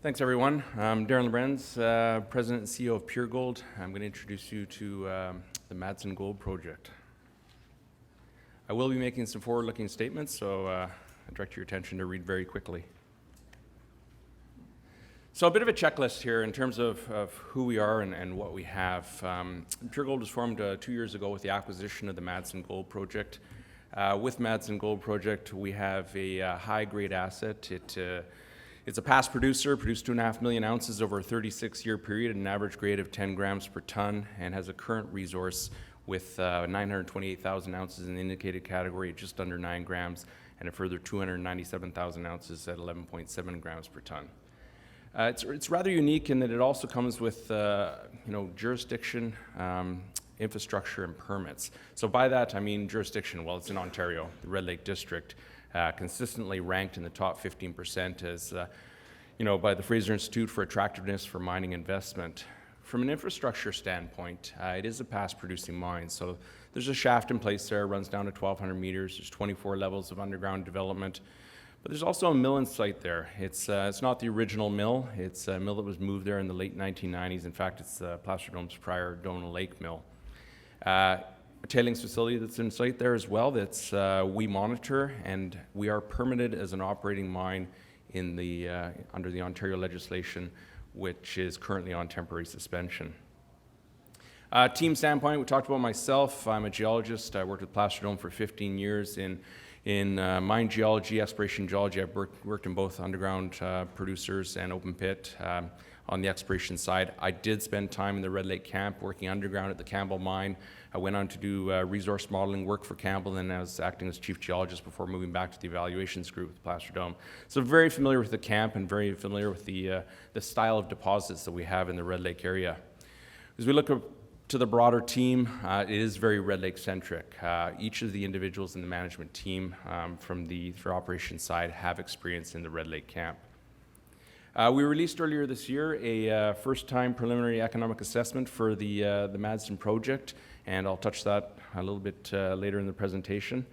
Thanks, everyone. I'm Darin Labrenz, President and CEO of Pure Gold. I'm going to introduce you to the Madsen Gold Project. I will be making some forward-looking statements, so I direct your attention to read very quickly. So a bit of a checklist here in terms of who we are and what we have. Pure Gold was formed 2 years ago with the acquisition of the Madsen Gold Project. With Madsen Gold Project, we have a high-grade asset. It's a past producer, produced 2.5 million ounces over a 36-year period at an average grade of 10 grams per ton, and has a current resource with 928,000 ounces in the indicated category at just under 9 grams, and a further 297,000 ounces at 11.7 grams per ton. It's rather unique in that it also comes with jurisdiction, infrastructure, and permits. So by that I mean jurisdiction. Well, it's in Ontario, the Red Lake District. Consistently ranked in the top 15% as, by the Fraser Institute for Attractiveness for Mining Investment. From an infrastructure standpoint, it is a past producing mine. So there's a shaft in place there, runs down to 1,200 meters. There's 24 levels of underground development. But there's also a mill in sight there. It's not the original mill. It's a mill that was moved there in the late 1990s. In fact, it's Placer Dome's prior Donal Lake mill. A tailings facility that's in sight there as well that's we monitor, and we are permitted as an operating mine in the under the Ontario legislation, which is currently on temporary suspension. Team standpoint, we talked about myself. I'm a geologist. I worked with Placer Dome for 15 years in mine geology, exploration geology. I've worked in both underground producers and open pit. On the exploration side, I did spend time in the Red Lake camp working underground at the Campbell mine. I went on to do resource modeling work for Campbell, and I was acting as chief geologist before moving back to the evaluations group with Placer Dome. So very familiar with the camp and very familiar with the style of deposits that we have in the Red Lake area. As we look to the broader team, it is very Red Lake centric. Each of the individuals in the management team for operations side have experience in the Red Lake camp. We released earlier this year a first-time preliminary economic assessment for the Madsen project, and I'll touch that a little bit later in the presentation.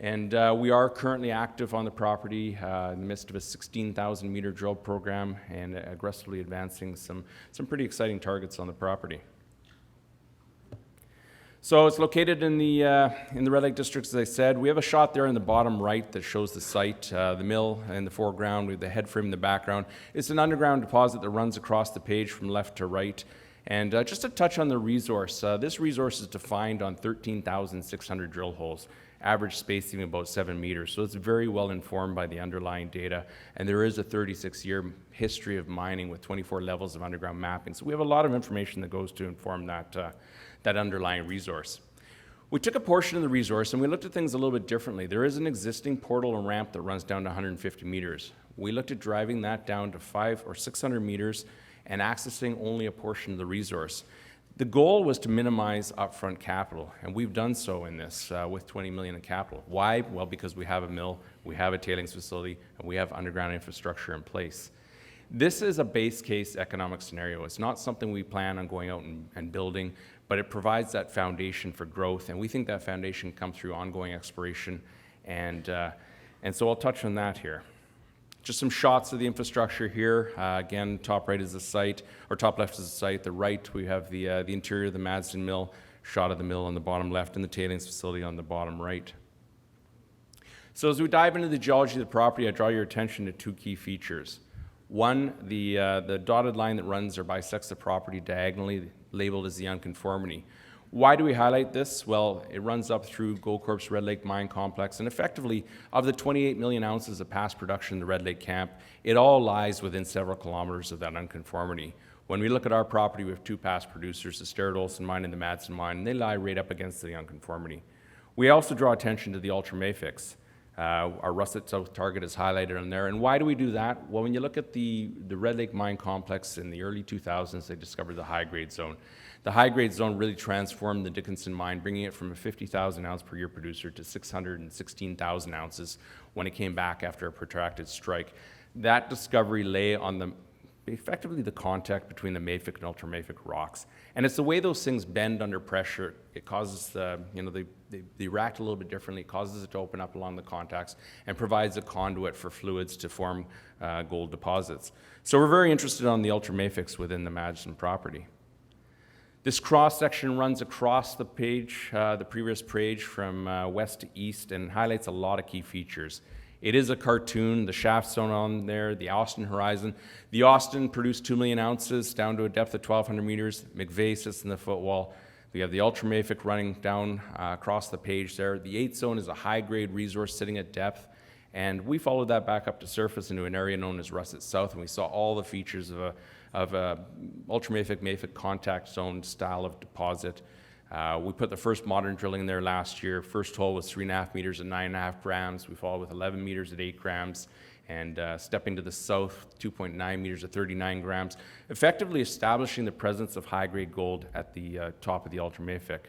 And we are currently active on the property in the midst of a 16,000-meter drill program and aggressively advancing some pretty exciting targets on the property. So it's located in the Red Lake District, as I said. We have a shot there in the bottom right that shows the site, the mill in the foreground with the head frame in the background. It's an underground deposit that runs across the page from left to right. And just to touch on the resource, this resource is defined on 13,600 drill holes, average spacing about 7 meters. So it's very well informed by the underlying data. And there is a 36-year history of mining with 24 levels of underground mapping. So we have a lot of information that goes to inform that underlying resource. We took a portion of the resource and we looked at things a little bit differently. There is an existing portal and ramp that runs down to 150 meters. We looked at driving that down to 500 or 600 meters and accessing only a portion of the resource. The goal was to minimize upfront capital, and we've done so in this with $20 million in capital. Why? Well, because we have a mill, we have a tailings facility, and we have underground infrastructure in place. This is a base case economic scenario. It's not something we plan on going out and building, but it provides that foundation for growth, and we think that foundation comes through ongoing exploration, and so I'll touch on that here. Just some shots of the infrastructure here. Again, top right is the site, or top left is the site. The right, we have the interior of the Madsen mill, shot of the mill on the bottom left, and the tailings facility on the bottom right. So as we dive into the geology of the property, I draw your attention to two key features. One, the dotted line that runs or bisects the property diagonally, labeled as the unconformity. Why do we highlight this? Well, it runs up through Goldcorp's Red Lake Mine Complex, and effectively, of the 28 million ounces of past production in the Red Lake camp, it all lies within several kilometers of that unconformity. When we look at our property, we have two past producers, the Sterrett Olsen mine and the Madsen mine, and they lie right up against the unconformity. We also draw attention to the ultramafics. Our russet south target is highlighted on there. And why do we do that? Well, when you look at the Red Lake Mine Complex in the early 2000s, they discovered the high-grade zone. The high-grade zone really transformed the Dickinson mine, bringing it from a 50,000 ounce per year producer to 616,000 ounces when it came back after a protracted strike. That discovery lay on the effectively the contact between the mafic and ultramafic rocks. And it's the way those things bend under pressure. It causes they react a little bit differently. It causes it to open up along the contacts and provides a conduit for fluids to form gold deposits. So we're very interested on the ultramafics within the Madsen property. This cross-section runs across the page, the previous page, from west to east, and highlights a lot of key features. It is a cartoon, the shaft shown on there, the Austin horizon. The Austin produced 2 million ounces down to a depth of 1,200 meters. McVeigh sits in the footwall. We have the ultramafic running down across the page there. The 8th zone is a high-grade resource sitting at depth, and we followed that back up to surface into an area known as Russet South, and we saw all the features of a ultramafic-mafic contact zone style of deposit. We put the first modern drilling there last year. First hole was 3.5 meters at 9.5 grams. We followed with 11 meters at 8 grams. And stepping to the south, 2.9 meters at 39 grams, effectively establishing the presence of high-grade gold at the top of the ultramafic.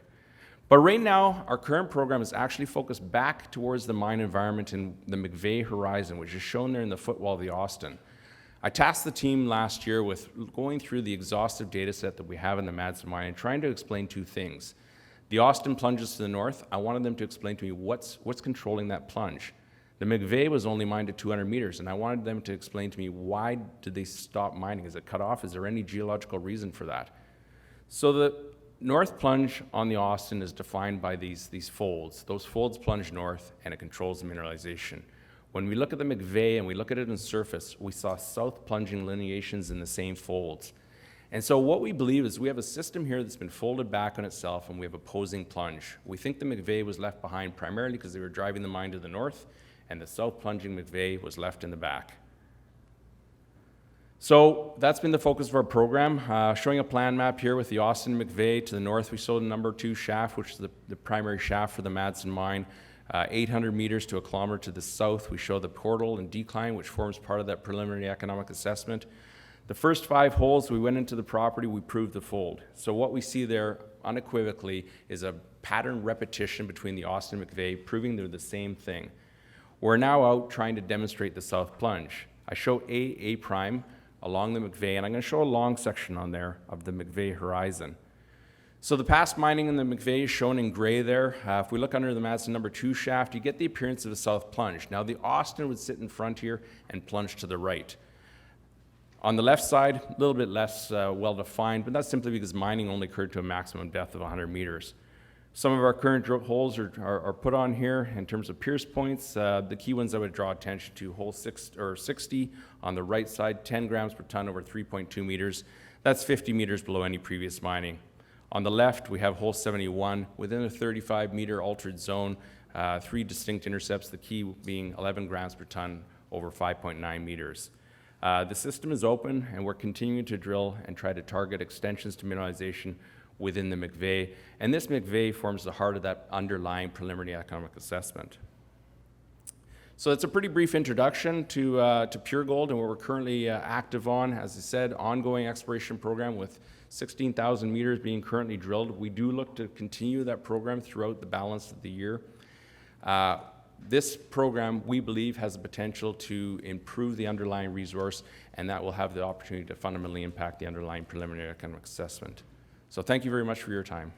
But right now, our current program is actually focused back towards the mine environment in the McVeigh horizon, which is shown there in the footwall of the Austin. I tasked the team last year with going through the exhaustive data set that we have in the Madsen mine and trying to explain 2 things. The Austin plunges to the north. I wanted them to explain to me what's controlling that plunge. The McVeigh was only mined at 200 meters, and I wanted them to explain to me why did they stop mining? Is it cut off? Is there any geological reason for that? So the north plunge on the Austin is defined by these folds. Those folds plunge north, and it controls the mineralization. When we look at the McVeigh and we look at it on surface, we saw south plunging lineations in the same folds. And so what we believe is we have a system here that's been folded back on itself, and we have opposing plunge. We think the McVeigh was left behind primarily because they were driving the mine to the north, and the south plunging McVeigh was left in the back. So that's been the focus of our program, showing a plan map here with the Austin McVeigh. To the north, we saw the number 2 shaft, which is the primary shaft for the Madsen mine. 800 meters to 1 kilometer to the south, we show the portal and decline, which forms part of that preliminary economic assessment. The first 5 holes, we went into the property, we proved the fold. So what we see there unequivocally is a pattern repetition between the Austin McVeigh, proving they're the same thing. We're now out trying to demonstrate the south plunge. I show A prime along the McVeigh, and I'm going to show a long section on there of the McVeigh horizon. So the past mining in the McVeigh is shown in gray there. If we look under the Madsen number 2 shaft, you get the appearance of a south plunge. Now the Austin would sit in front here and plunge to the right. On the left side, a little bit less well-defined, but that's simply because mining only occurred to a maximum depth of 100 meters. Some of our current drill holes are put on here in terms of pierce points. The key ones I would draw attention to, hole 60 on the right side, 10 grams per ton over 3.2 meters. That's 50 meters below any previous mining. On the left, we have hole 71 within a 35-meter altered zone, 3 distinct intercepts, the key being 11 grams per ton over 5.9 meters. The system is open, and we're continuing to drill and try to target extensions to mineralization within the McVeigh, and this McVeigh forms the heart of that underlying preliminary economic assessment. So it's a pretty brief introduction to Pure Gold and what we're currently active on. As I said, ongoing exploration program with 16,000 meters being currently drilled. We do look to continue that program throughout the balance of the year. This program, we believe, has the potential to improve the underlying resource, and that will have the opportunity to fundamentally impact the underlying preliminary economic assessment. So thank you very much for your time.